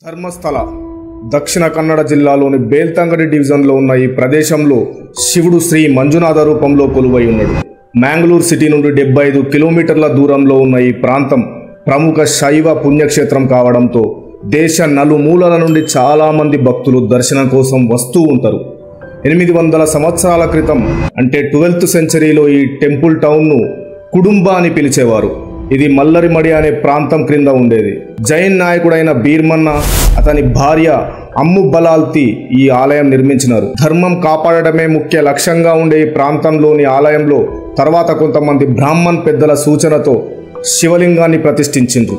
ధర్మస్థల దక్షిణ కన్నడ జిల్లాలోని బేల్తంగడి డివిజన్లో ఉన్న ఈ ప్రదేశంలో శివుడు శ్రీ మంజునాథ రూపంలో కొలువై ఉన్నాడు. మ్యాంగ్లూర్ సిటీ నుండి 75 కిలోమీటర్ల దూరంలో ఉన్న ఈ ప్రాంతం ప్రముఖ శైవ పుణ్యక్షేత్రం కావడంతో దేశ నలుమూలల నుండి చాలామంది భక్తులు దర్శనం కోసం వస్తూ ఉంటారు. 800 సంవత్సరాల క్రితం అంటే 12th సెంచరీలో ఈ టెంపుల్ టౌన్ను కుడుంబ అని పిలిచేవారు. ఇది మల్లరిమడి అనే ప్రాంతం క్రింద ఉండేది. జైన్ నాయకుడైన బీర్మన్న అతని భార్య అమ్ము బలాల్తి ఈ ఆలయం నిర్మించినారు. ధర్మం కాపాడటమే ముఖ్య లక్ష్యంగా ఉండే ఈ ప్రాంతంలోని ఆలయంలో తర్వాత కొంతమంది బ్రాహ్మణ్ పెద్దల సూచనతో శివలింగాన్ని ప్రతిష్ఠించిండ్రు.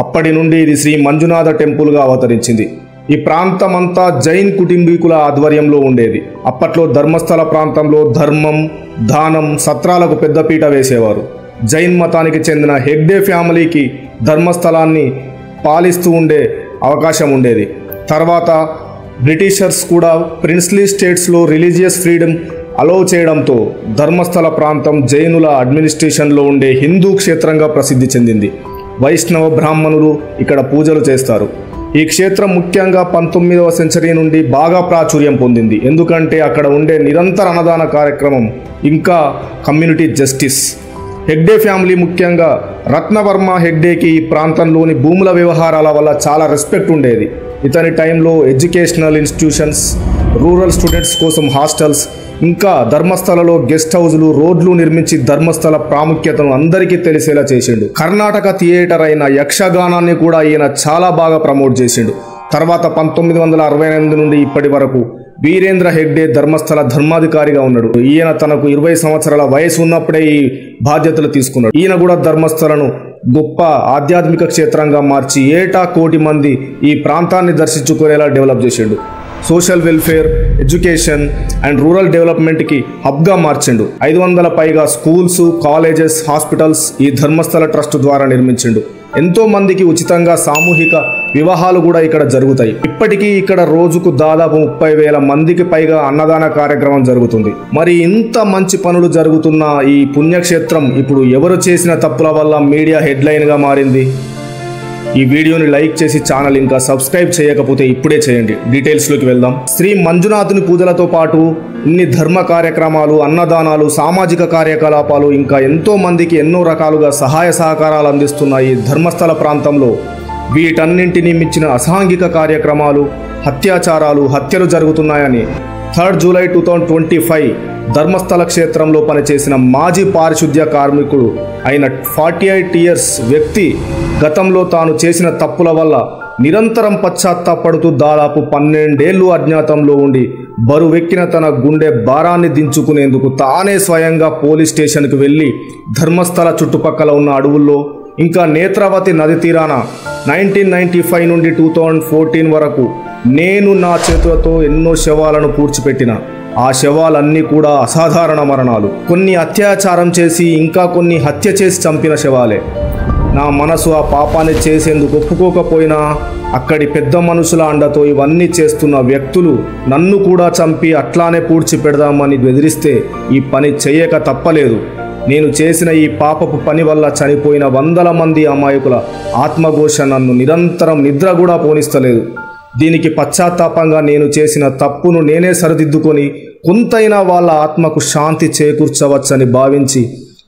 అప్పటి నుండి ఇది శ్రీ మంజునాథ టెంపుల్గా అవతరించింది. ఈ ప్రాంతమంతా జైన్ కుటుంబీకుల ఆధ్వర్యంలో ఉండేది. అప్పట్లో ధర్మస్థల ప్రాంతంలో ధర్మం, దానం, సత్రాలకు పెద్దపీట వేసేవారు. జైన్ మతానికి చెందిన హెగ్డే ఫ్యామిలీకి ధర్మస్థలాన్ని పాలిస్తూ ఉండే అవకాశం ఉండేది. తర్వాత బ్రిటిషర్స్ కూడా ప్రిన్స్లీ స్టేట్స్లో రిలీజియస్ ఫ్రీడమ్ అలౌ చేయడంతో ధర్మస్థల ప్రాంతం జైనుల అడ్మినిస్ట్రేషన్లో ఉండే హిందూ క్షేత్రంగా ప్రసిద్ధి చెందింది. వైష్ణవ బ్రాహ్మణులు ఇక్కడ పూజలు చేస్తారు. ఈ క్షేత్రం ముఖ్యంగా 19వ సెంచరీ నుండి బాగా ప్రాచుర్యం పొందింది. ఎందుకంటే అక్కడ ఉండే నిరంతర అన్నదాన కార్యక్రమం ఇంకా కమ్యూనిటీ జస్టిస్. హెగ్డే ఫ్యామిలీ ముఖ్యంగా రత్నవర్మ హెగ్డేకి ఈ ప్రాంతంలోని భూముల వ్యవహారాల వల్ల చాలా రెస్పెక్ట్ ఉండేది. ఇతని టైంలో ఎడ్యుకేషనల్ ఇన్స్టిట్యూషన్స్, రూరల్ స్టూడెంట్స్ కోసం హాస్టల్స్, ఇంకా ధర్మస్థలలో గెస్ట్ హౌజులు, రోడ్లు నిర్మించి ధర్మస్థల ప్రాముఖ్యతను అందరికీ తెలిసేలా చేసిండు. కర్ణాటక థియేటర్ అయిన యక్షగానాన్ని కూడా ఈయన చాలా బాగా ప్రమోట్ చేసిండు. తర్వాత 1968 నుండి ఇప్పటి వరకు వీరేంద్ర హెగ్డే ధర్మస్థల ధర్మాధికారిగా ఉన్నాడు. ఈయన తనకు 20 సంవత్సరాల వయసు ఉన్నప్పుడే ఈ బాధ్యతలు తీసుకున్నాడు. ఈయన కూడా ధర్మస్థలను గొప్ప ఆధ్యాత్మిక క్షేత్రంగా మార్చి ఏటా 1 కోటి మంది ఈ ప్రాంతాన్ని దర్శించుకునేలా డెవలప్ చేసిండు. Social welfare, education and rural డెవలప్మెంట్కి హబ్గా మార్చిండు. 500 పైగా స్కూల్స్, కాలేజెస్, హాస్పిటల్స్ ఈ ధర్మస్థల ట్రస్ట్ ద్వారా నిర్మించిండు. ఎంతో మందికి ఉచితంగా సామూహిక వివాహాలు కూడా ఇక్కడ జరుగుతాయి. ఇప్పటికీ ఇక్కడ రోజుకు దాదాపు 30,000 మందికి పైగా అన్నదాన కార్యక్రమం జరుగుతుంది. మరి ఇంత మంచి పనులు జరుగుతున్న ఈ పుణ్యక్షేత్రం ఇప్పుడు ఎవరు చేసిన తప్పుల వల్ల మీడియా హెడ్లైన్గా మారింది? ఈ వీడియోని లైక్ చేసి ఛానల్ ఇంకా సబ్స్క్రైబ్ చేయకపోతే ఇప్పుడే చేయండి. డీటెయిల్స్లోకి వెళ్దాం. శ్రీ మంజునాథుని పూజలతో పాటు ఇన్ని ధర్మ కార్యక్రమాలు, అన్నదానాలు, సామాజిక కార్యకలాపాలు ఇంకా ఎంతో మందికి ఎన్నో రకాలుగా సహాయ సహకారాలు అందిస్తున్న ఈ ధర్మస్థల ప్రాంతంలో వీటన్నింటినీ మించిన అసాంఘిక కార్యక్రమాలు, అత్యాచారాలు, హత్యలు జరుగుతున్నాయని 3rd జూలై 2025 ధర్మస్థల క్షేత్రంలో పనిచేసిన మాజీ పారిశుద్ధ్య కార్మికుడు అయిన 48 ఇయర్స్ వ్యక్తి గతంలో తాను చేసిన తప్పుల వల్ల నిరంతరం పశ్చాత్తాపడుతూ దాదాపు 12 ఏళ్లు అజ్ఞాతంలో ఉండి బరువెక్కిన తన గుండె భారాన్ని దించుకునేందుకు తానే స్వయంగా పోలీస్ స్టేషన్కి వెళ్ళి ధర్మస్థల చుట్టుపక్కల ఉన్న అడవుల్లో ఇంకా నేత్రావతి నది తీరాన 1995 నుండి 2014 వరకు నేను నా చేతులతో ఎన్నో శవాలను పూడ్చిపెట్టిన ఆ శవాలన్నీ కూడా అసాధారణ మరణాలు. కొన్ని అత్యాచారం చేసి ఇంకా కొన్ని హత్య చేసి చంపిన శవాలే. నా మనసు ఆ పాపాన్ని చేసేందుకు ఒప్పుకోకపోయినా అక్కడి పెద్ద మనుషుల అండతో ఇవన్నీ చేస్తున్న వ్యక్తులు నన్ను కూడా చంపి అట్లానే పూడ్చిపెడదామని బెదిరిస్తే ఈ పని చేయక తప్పలేదు. నేను చేసిన ఈ పాపపు పని వల్ల చనిపోయిన 100 మంది అమాయకుల ఆత్మఘోష నన్ను నిరంతరం నిద్ర కూడా పోనిస్తలేదు. దీనికి పశ్చాత్తాపంగా నేను చేసిన తప్పును నేనే సరిదిద్దుకొని కొంతైనా వాళ్ళ ఆత్మకు శాంతి చేకూర్చవచ్చని భావించి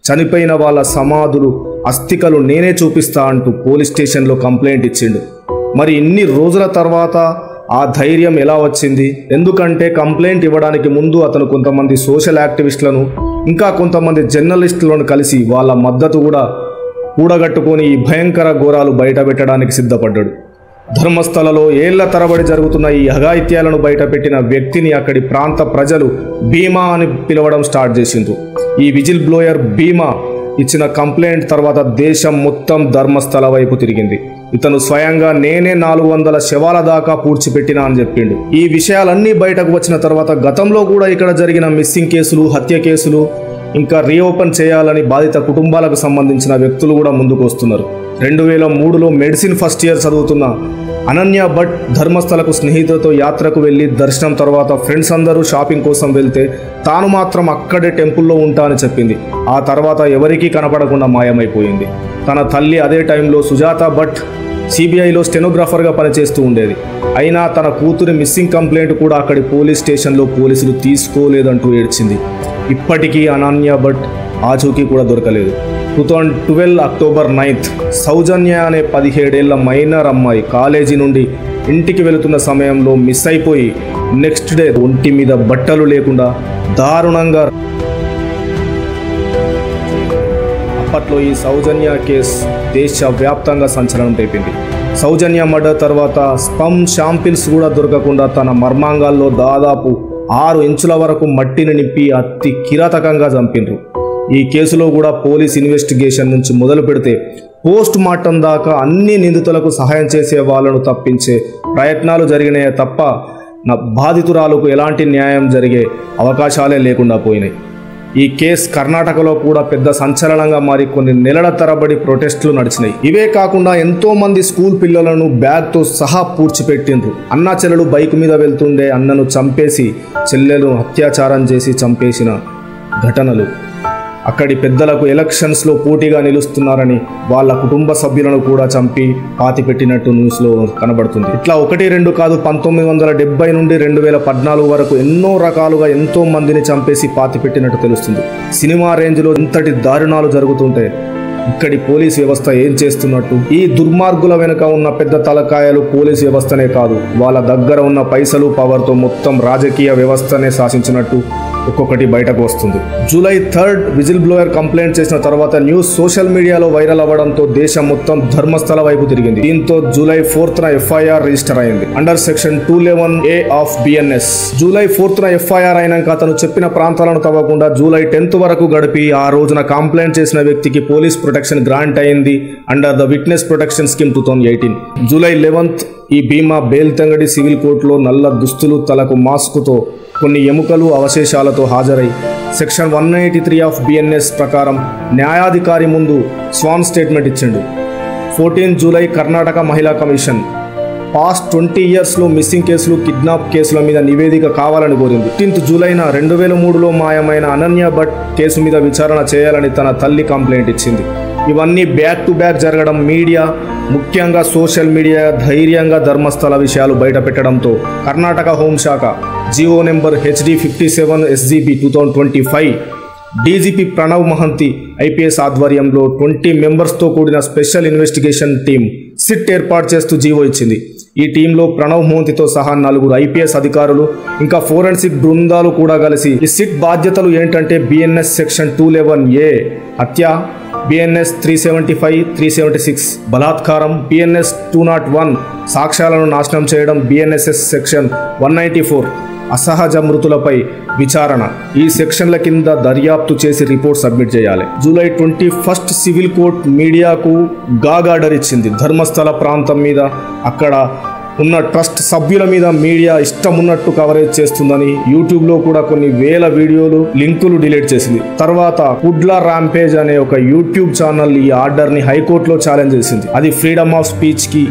చనిపోయిన వాళ్ళ సమాధులు, అస్థికలు నేనే చూపిస్తా అంటూ పోలీస్ స్టేషన్లో కంప్లైంట్ ఇచ్చిండు. మరి ఇన్ని రోజుల తర్వాత ఆ ధైర్యం ఎలా వచ్చింది? ఎందుకంటే కంప్లైంట్ ఇవ్వడానికి ముందు అతను కొంతమంది సోషల్ యాక్టివిస్టులను ఇంకా కొంతమంది జర్నలిస్టులను కలిసి వాళ్ళ మద్దతు కూడా కూడగట్టుకొని ఈ భయంకర ఘోరాలు బయటపెట్టడానికి సిద్ధపడ్డాడు. ధర్మస్థలలో ఏళ్ల తరబడి జరుగుతున్న ఈ అఘాయిత్యాలను బయటపెట్టిన వ్యక్తిని అక్కడి ప్రాంత ప్రజలు భీమా అని పిలవడం స్టార్ట్ చేసిండ్రు. ఈ విజిల్ బ్లోయర్ భీమా ఇచ్చిన కంప్లైంట్ తర్వాత దేశం మొత్తం ధర్మస్థల వైపు తిరిగింది. ఇతను స్వయంగా నేనే 400 శవాల దాకా పూడ్చిపెట్టినా అని చెప్పిండు. ఈ విషయాలన్నీ బయటకు వచ్చిన తర్వాత గతంలో కూడా ఇక్కడ జరిగిన మిస్సింగ్ కేసులు, హత్య కేసులు ఇంకా రీఓపెన్ చేయాలని బాధిత కుటుంబాలకు సంబంధించిన వ్యక్తులు కూడా ముందుకు వస్తున్నారు. 2003లో మెడిసిన్ ఫస్ట్ ఇయర్ చదువుతున్న అనన్య భట్ ధర్మస్థలకు స్నేహితులతో యాత్రకు వెళ్ళి దర్శనం తర్వాత ఫ్రెండ్స్ అందరూ షాపింగ్ కోసం వెళ్తే తాను మాత్రం అక్కడే టెంపుల్లో ఉంటా అని చెప్పింది. ఆ తర్వాత ఎవరికీ కనపడకుండా మాయమైపోయింది. తన తల్లి అదే టైంలో సుజాత భట్ సిబిఐలో స్టెనోగ్రాఫర్గా పనిచేస్తూ ఉండేది. అయినా తన కూతురి మిస్సింగ్ కంప్లైంట్ కూడా అక్కడి పోలీస్ స్టేషన్లో పోలీసులు తీసుకోలేదంటూ ఏడ్చింది. ఇప్పటికీ అనన్య భట్ ఆచూకీ కూడా దొరకలేదు. 2012 అక్టోబర్ 9 సౌజన్య అనే 17 ఏళ్ల మైనర్ అమ్మాయి కాలేజీ నుండి ఇంటికి వెళుతున్న సమయంలో మిస్ అయిపోయి నెక్స్ట్ డే ఒంటి మీద బట్టలు లేకుండా దారుణంగా. అప్పట్లో ఈ సౌజన్య కేసు దేశవ్యాప్తంగా సంచలనం రేపింది. సౌజన్య మర్డర్ తర్వాత స్పమ్ శాంపిల్స్ కూడా దొరకకుండా తన మర్మాంగాల్లో దాదాపు 6 ఇంచుల వరకు మట్టిని నింపి అతి కిరాతకంగా చంపిండ్రు. ఈ కేసులో కూడా పోలీస్ ఇన్వెస్టిగేషన్ నుంచి మొదలు పెడితే పోస్ట్ మార్టం దాకా అన్ని నిందితులకు సహాయం చేసే వాళ్ళను తప్పించే ప్రయత్నాలు జరిగినాయే తప్ప బాధితురాలకు ఎలాంటి న్యాయం జరిగే అవకాశాలే లేకుండా పోయినాయి. ఈ కేసు కర్ణాటకలో కూడా పెద్ద సంచలనంగా మారి కొన్ని నెలల తరబడి ప్రొటెస్టులు నడిచినాయి. ఇవే కాకుండా ఎంతో మంది స్కూల్ పిల్లలను బ్యాగ్తో సహా పూడ్చిపెట్టిండ్రు. అన్నా చెల్లెలు బైక్ మీద వెళ్తుండే అన్నను చంపేసి చెల్లెలు అత్యాచారం చేసి చంపేసిన ఘటనలు. అక్కడి పెద్దలకు ఎలక్షన్స్లో పోటీగా నిలుస్తున్నారని వాళ్ళ కుటుంబ సభ్యులను కూడా చంపి పాతిపెట్టినట్టు న్యూస్లో కనబడుతుంది. ఇట్లా 1-2 కాదు, 1970 నుండి 2014 వరకు ఎన్నో రకాలుగా ఎంతో మందిని చంపేసి పాతిపెట్టినట్టు తెలుస్తుంది. సినిమా రేంజ్లో ఇంతటి దారుణాలు జరుగుతుంటే ఇక్కడి పోలీస్ వ్యవస్థ ఏం చేస్తున్నట్టు? ఈ దుర్మార్గుల వెనుక ఉన్న పెద్ద తలకాయలు పోలీస్ వ్యవస్థనే కాదు, వాళ్ళ దగ్గర ఉన్న పైసలు పవర్తో మొత్తం రాజకీయ వ్యవస్థనే శాసించినట్టు ఒక్కొక్కటి బయటకు వస్తుంది. జూలై 3 విజిల్ బ్లోయర్ కంప్లైంట్ చేసిన తర్వాత న్యూస్ సోషల్ మీడియాలో వైరల్ అవ్వడంతో దేశం మొత్తం ధర్మస్థల వైపు తిరిగింది. దీంతో జూలై 4న ఎఫ్ఐఆర్ రిజిస్టర్ అయింది under section 211A of BNS. July 4న ఎఫ్ఐఆర్ అయినాక అతను చెప్పిన ప్రాంతాలను తవ్వకుండా జూలై 10th వరకు గడిపి ఆ రోజున కంప్లైంట్ చేసిన వ్యక్తికి పోలీస్ ప్రొటెక్షన్ గ్రాంట్ అయింది under the witness protection scheme 2018. July 11th ఈ భీమా బేల్తంగడి సివిల్ కోర్టులో నల్ల దుస్తులు, తలకు మాస్కుతో కొన్ని ఎముకలు అవశేషాలతో హాజరై సెక్షన్ 183 ఆఫ్ బిఎన్ఎస్ ప్రకారం న్యాయాధికారి ముందు స్వాన్ స్టేట్మెంట్ ఇచ్చిండు. 14 జూలై కర్ణాటక మహిళా కమిషన్ పాస్ట్ 20 yearsలో మిస్సింగ్ కేసులు, కిడ్నాప్ కేసుల మీద నివేదిక కావాలని కోరింది. 15 జూలైన 2003లో మాయమైన అనన్య భట్ కేసు మీద విచారణ చేయాలని తన తల్లి కంప్లైంట్ ఇచ్చింది. ఇవన్నీ బ్యాక్ టు బ్యాక్ జరగడం, మీడియా ముఖ్యంగా సోషల్ మీడియా ధైర్యంగా ధర్మస్థల విషయాలు బయట పెట్టడంతో కర్ణాటక హోంశాఖ GO number HD 57 SGB 2025 DGP Pranav Mohanty IPS ఆధ్వర్యంలో 20 మెంబర్స్తో కూడిన స్పెషల్ ఇన్వెస్టిగేషన్ టీం సిట్ ఏర్పాటు చేస్తూ జీవో ఇచ్చింది. ఈ టీంలో ప్రణవ్ మోహంతితో సహా 4 ఐపీఎస్ అధికారులు ఇంకా ఫోరెన్సిక్ బృందాలు కూడా కలిసి ఈ సిట్ బాధ్యతలు ఏంటంటే బిఎన్ఎస్ సెక్షన్ 211A హత్య, బిఎన్ఎస్ 375, 376 బలాత్కారం, బిఎన్ఎస్ 201 సాక్ష్యాలను నాశనం చేయడం, బిఎన్ఎస్ఎస్ సెక్షన్ 194 అసహజ మృతులపై విచారణ. ఈ సెక్షన్ల కింద దర్యాప్తు చేసి రిపోర్ట్ సబ్మిట్ చేయాలి. జూలై 21 సివిల్ కోర్ట్ మీడియాకు గాగ్ ఆర్డర్ ఇచ్చింది. ధర్మస్థల ప్రాంతం మీద అక్కడ ఉన్న ట్రస్ట్ సభ్యుల మీద మీడియా ఇష్టం ఉన్నట్టు కవరేజ్ చేస్తుందని యూట్యూబ్లో కూడా కొన్ని వేల వీడియోలు, లింకులు డిలీట్ చేసింది. తర్వాత కుడ్లా ర్యాంపేజ్ అనే ఒక యూట్యూబ్ ఛానల్ ఈ ఆర్డర్ని హైకోర్టులో ఛాలెంజ్ చేసింది. అది ఫ్రీడమ్ ఆఫ్ స్పీచ్కి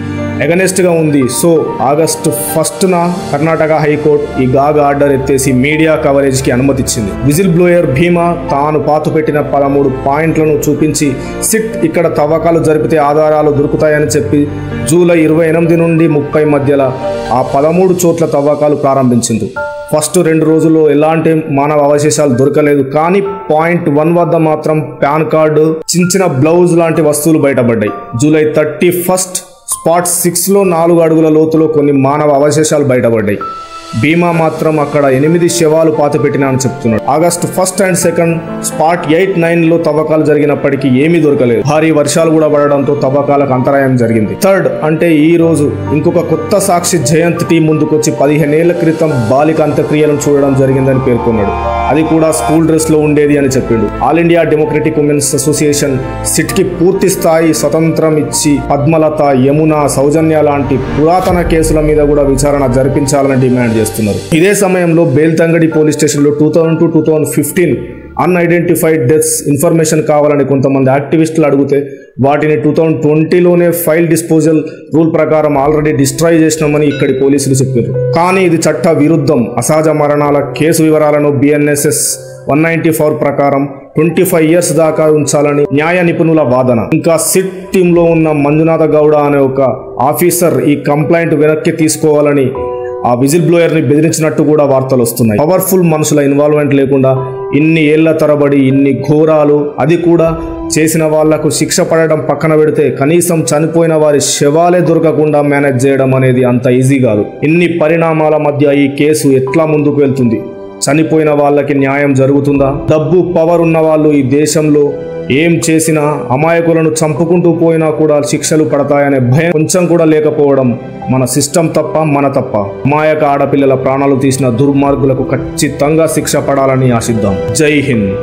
ఎగనెస్ట్గా ఉంది. సో ఆగస్టు 1న కర్ణాటక హైకోర్టు ఈ గాగ్ ఆర్డర్ ఎత్తేసి మీడియా కవరేజ్కి అనుమతిచ్చింది. విజిల్ బ్లోయర్ భీమా తాను పాతుపెట్టిన 13 పాయింట్లను చూపించి సిట్ ఇక్కడ తవ్వకాలు జరిపితే ఆధారాలు దొరుకుతాయని చెప్పి జూలై 28 నుండి 30 మధ్యలో ఆ 13 చోట్ల తవ్వకాలు ప్రారంభించింది. ఫస్ట్ 2 రోజుల్లో ఎలాంటి మానవ అవశేషాలు దొరకలేదు. కానీ పాయింట్ 1 వద్ద మాత్రం పాన్ కార్డు, చిన్న బ్లౌజ్ లాంటి వస్తువులు బయటపడ్డాయి. జూలై 31 స్పాట్ 6లో 4 అడుగుల లోతులో కొన్ని మానవ అవశేషాలు బయటపడ్డాయి. భీమా మాత్రం అక్కడ 8 శవాలు పాతిపెట్టినా అని చెప్తున్నాడు. ఆగస్టు 1 and 2 స్పాట్ 8, 9లో తవ్వకాలు జరిగినప్పటికీ ఏమీ దొరకలేదు. భారీ వర్షాలు కూడా పడడంతో తవ్వకాలకు అంతరాయం జరిగింది. 3rd అంటే ఈ రోజు ఇంకొక కొత్త సాక్షి జయంత్ టీం ముందుకొచ్చి 15 ఏళ్ల క్రితం బాలిక అంత్యక్రియలను చూడడం జరిగిందని పేర్కొన్నాడు. అది కూడా స్కూల్ డ్రెస్లో ఉండేది అని చెప్పిండు. All India Democratic Women's Association సిట్కి పూర్తి స్థాయి స్వతంత్రం ఇచ్చి పద్మలత, యమున, సౌజన్య లాంటి పురాతన కేసుల మీద కూడా విచారణ జరిపించాలని డిమాండ్ చేస్తున్నారు. ఇదే సమయంలో బేల్తంగడి పోలీస్ స్టేషన్లో 2002-2015 అన్ఐడెంటిఫైడ్ డెత్స్ ఇన్ఫర్మేషన్ కావాలని కొంతమంది యాక్టివిస్టులు అడిగితే వాటిని 2020లోనే ఫైల్ డిస్పోజల్ రూల్ ప్రకారం ఆల్రెడీ డిస్ట్రాయ్ చేసినామని ఇక్కడి పోలీసులు చెప్పారు. కానీ ఇది చట్ట విరుద్ధం. అసహజ మరణాల కేసు వివరాలను బిఎన్ఎస్ఎస్ 194 ప్రకారం 25 years దాకా ఉంచాలని న్యాయ నిపుణుల వాదన. ఇంకా సిట్ టీమ్ లో ఉన్న మంజునాథ గౌడ అనే ఒక ఆఫీసర్ ఈ కంప్లైంట్ వెనక్కి తీసుకోవాలని ఆ విజిల్ బ్లోయర్ ని బెదిరించినట్టు కూడా వార్తలు వస్తున్నాయి. పవర్ఫుల్ మనుషుల ఇన్వాల్వ్మెంట్ లేకుండా ఇన్ని ఏళ్ల తరబడి ఇన్ని ఘోరాలు, అది కూడా చేసిన వాళ్లకు శిక్ష పడడం పక్కన పెడితే కనీసం చనిపోయిన వారి శవాలే దొరకకుండా మేనేజ్ చేయడం అనేది అంత ఈజీ కాదు. ఇన్ని పరిణామాల మధ్య ఈ కేసు ఎట్లా ముందుకు వెళ్తుంది? చనిపోయిన వాళ్ళకి న్యాయం జరుగుతుందా? డబ్బు పవర్ ఉన్న వాళ్ళు ఈ దేశంలో ఏం చేసినా అమాయకులను చంపుకుంటూ పోయినా కూడా శిక్షలు పడతాయనే భయం కొంచెం కూడా లేకపోవడం మన సిస్టమ్ తప్ప, మన తప్ప? అమాయక ఆడపిల్లల ప్రాణాలు తీసిన దుర్మార్గులకు ఖచ్చితంగా శిక్ష పడాలని ఆశిద్దాం. జై హింద్.